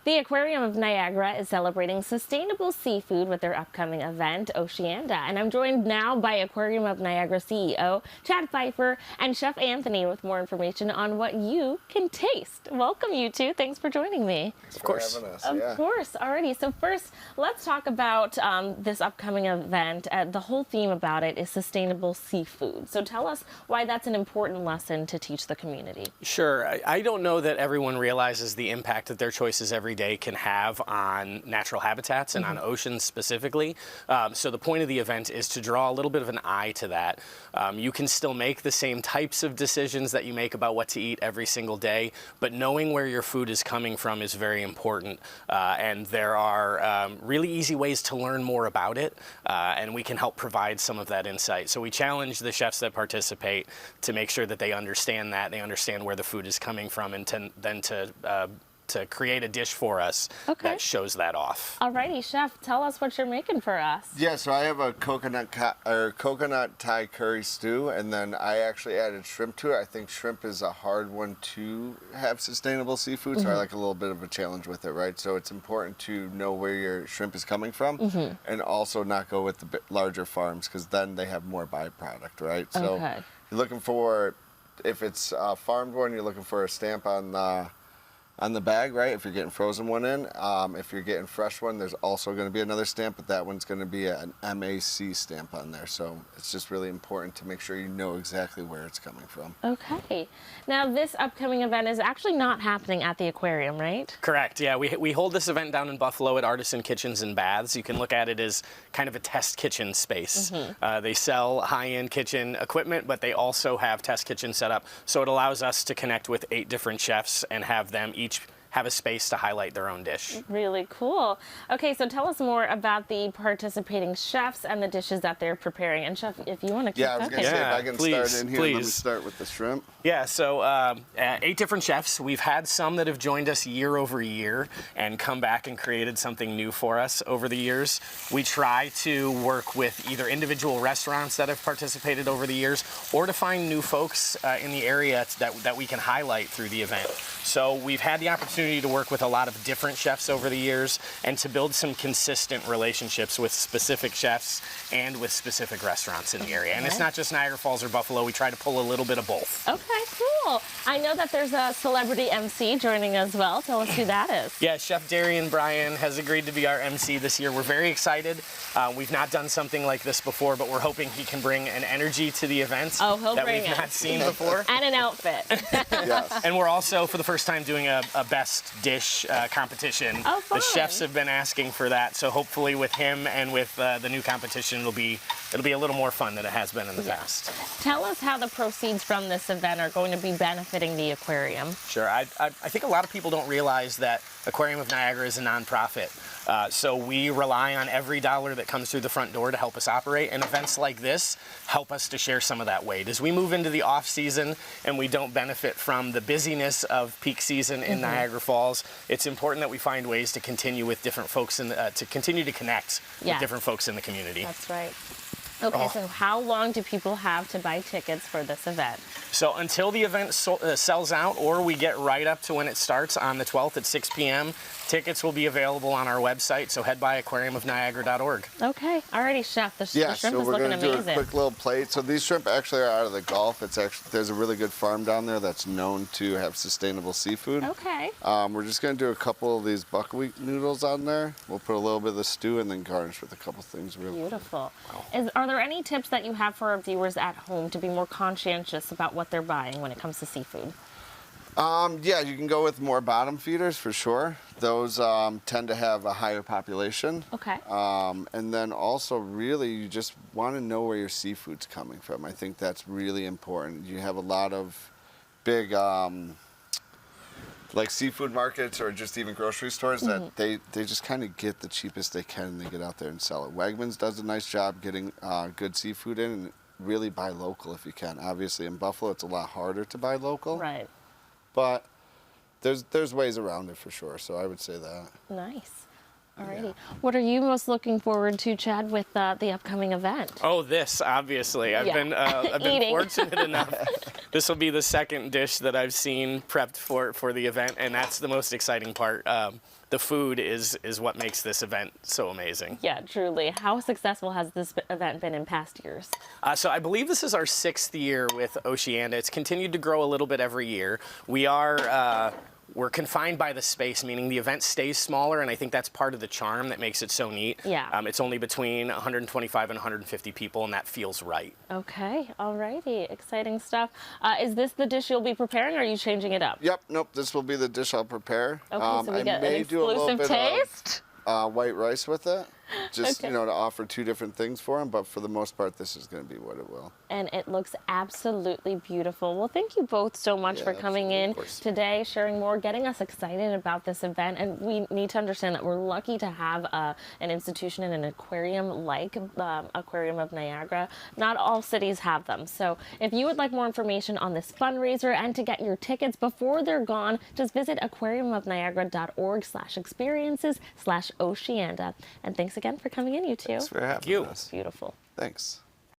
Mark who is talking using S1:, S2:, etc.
S1: The Aquarium of Niagara is celebrating sustainable seafood with their upcoming event, Oceanda. And I'm joined now by Aquarium of Niagara CEO, Chad Pfeiffer, and Chef Anthony with more information on what you can taste. Welcome, you two. Thanks for joining me.
S2: Thanks for having us.
S1: Of course. Alrighty. So first, let's talk about this upcoming event. The whole theme about it is sustainable seafood. So tell us why that's an important lesson to teach the community.
S3: Sure. I don't know that everyone realizes the impact that their choices every day can have on natural habitats and on oceans specifically. So the point of the event is to draw a little bit of an eye to that. You can still make the same types of decisions that you make about what to eat every single day, but knowing where your food is coming from is very important. And there are really easy ways to learn more about it, and we can help provide some of that insight. So we challenge the chefs that participate to make sure that they understand that, they understand where the food is coming from, and then to create a dish for us that shows that off.
S1: Alrighty, Chef, tell us what you're making for us.
S2: Yeah, so I have a coconut Thai curry stew, and then I actually added shrimp to it. I think shrimp is a hard one to have sustainable seafood, so I like a little bit of a challenge with it, right? So it's important to know where your shrimp is coming from, and also not go with the larger farms, because then they have more byproduct, right? So you're looking for, if it's a farmed one, you're looking for a stamp on the bag, right? If you're getting frozen one in. If you're getting fresh one, there's also going to be another stamp, but that one's going to be an MAC stamp on there. So it's just really important to make sure you know exactly where it's coming from.
S1: Okay. Now this upcoming event is actually not happening at the aquarium, right?
S3: Correct. Yeah, we hold this event down in Buffalo at Artisan Kitchens and Baths. You can look at it as kind of a test kitchen space. They sell high-end kitchen equipment, but they also have test kitchens set up. So it allows us to connect with 8 different chefs and have them each have a space to highlight their own dish.
S1: Really cool. Okay, so tell us more about the participating chefs and the dishes that they're preparing. And Chef, if you want to keep
S2: I was going to say, if I can start in here, let me start with the shrimp.
S3: Yeah, so 8 different chefs. We've had some that have joined us year over year and come back and created something new for us over the years. We try to work with either individual restaurants that have participated over the years, or to find new folks in the area that we can highlight through the event. So we've had the opportunity to work with a lot of different chefs over the years and to build some consistent relationships with specific chefs and with specific restaurants in the area. And it's not just Niagara Falls or Buffalo. We try to pull a little bit of both.
S1: Okay, cool. I know that there's a celebrity MC joining as well. Tell us who that is.
S3: Yeah, Chef Darian Bryan has agreed to be our MC this year. We're very excited. We've not done something like this before, but we're hoping he can bring an energy to the event that we've not seen before.
S1: And an outfit.
S2: Yes.
S3: And we're also, for the first time, doing a best dish competition.
S1: Oh, fun.
S3: The chefs have been asking for that, so hopefully with him and with the new competition, it'll be a little more fun than it has been in the past.
S1: Tell us how the proceeds from this event are going to be benefiting the aquarium.
S3: Sure. I think a lot of people don't realize that Aquarium of Niagara is a nonprofit. So we rely on every dollar that comes through the front door to help us operate, and events like this help us to share some of that weight. As we move into the off season and we don't benefit from the busyness of peak season in Niagara Falls, it's important that we find ways to continue with different folks to continue to connect with different folks in the community.
S1: That's right. Okay, so how long do people have to buy tickets for this event?
S3: So until the event sells out, or we get right up to when it starts on the 12th at 6 p.m., tickets will be available on our website, so head by aquariumofniagara.org.
S1: Okay, alrighty, Chef. The shrimp
S2: so
S1: is
S2: we're
S1: looking
S2: going to do
S1: amazing.
S2: a quick little plate. So these shrimp actually are out of the Gulf. There's a really good farm down there that's known to have sustainable seafood.
S1: Okay.
S2: We're just going to do a couple of these buckwheat noodles on there. We'll put a little bit of the stew and then garnish with a couple things.
S1: Beautiful. Are there any tips that you have for our viewers at home to be more conscientious about what they're buying when it comes to seafood?
S2: Yeah, you can go with more bottom feeders for sure. Those tend to have a higher population.
S1: Okay.
S2: And then also really you just want to know where your seafood's coming from. I think that's really important. You have a lot of big like seafood markets or just even grocery stores that they just kind of get the cheapest they can and they get out there and sell it. Wegmans does a nice job getting good seafood in, and really buy local if you can. Obviously in Buffalo it's a lot harder to buy local.
S1: Right.
S2: But there's ways around it for sure, so I would say that.
S1: Nice. Alrighty. What are you most looking forward to, Chad, with the upcoming event?
S3: Oh, this, obviously. I've been fortunate enough This will be the second dish that I've seen prepped for the event, and that's the most exciting part. The food is what makes this event so amazing.
S1: Yeah, truly. How successful has this event been in past years?
S3: So I believe this is our 6th year with Oceanda. It's continued to grow a little bit every year. We're confined by the space, meaning the event stays smaller, and I think that's part of the charm that makes it so neat.
S1: Yeah.
S3: It's only between 125 and 150 people, and that feels right.
S1: Okay, alrighty, exciting stuff. Is this the dish you'll be preparing, or are you changing it up?
S2: Yep, nope, this will be the dish I'll prepare.
S1: Okay, so we get an
S2: do a little
S1: exclusive
S2: bit
S1: taste?
S2: of white rice with it, just,
S1: Okay.
S2: you know, to offer 2 different things for them, but for the most part, this is going to be what it will.
S1: And it looks absolutely beautiful. Well, thank you both so much for coming
S2: absolutely,
S1: in
S2: of course.
S1: today, sharing more, getting us excited about this event. And we need to understand that we're lucky to have an institution and an aquarium like Aquarium of Niagara. Not all cities have them. So if you would like more information on this fundraiser and to get your tickets before they're gone, just visit aquariumofniagara.org/experiences/Oceanda. And thanks again for coming in, you two.
S2: Thanks for having
S3: you.
S2: us.
S1: Beautiful.
S2: Thanks.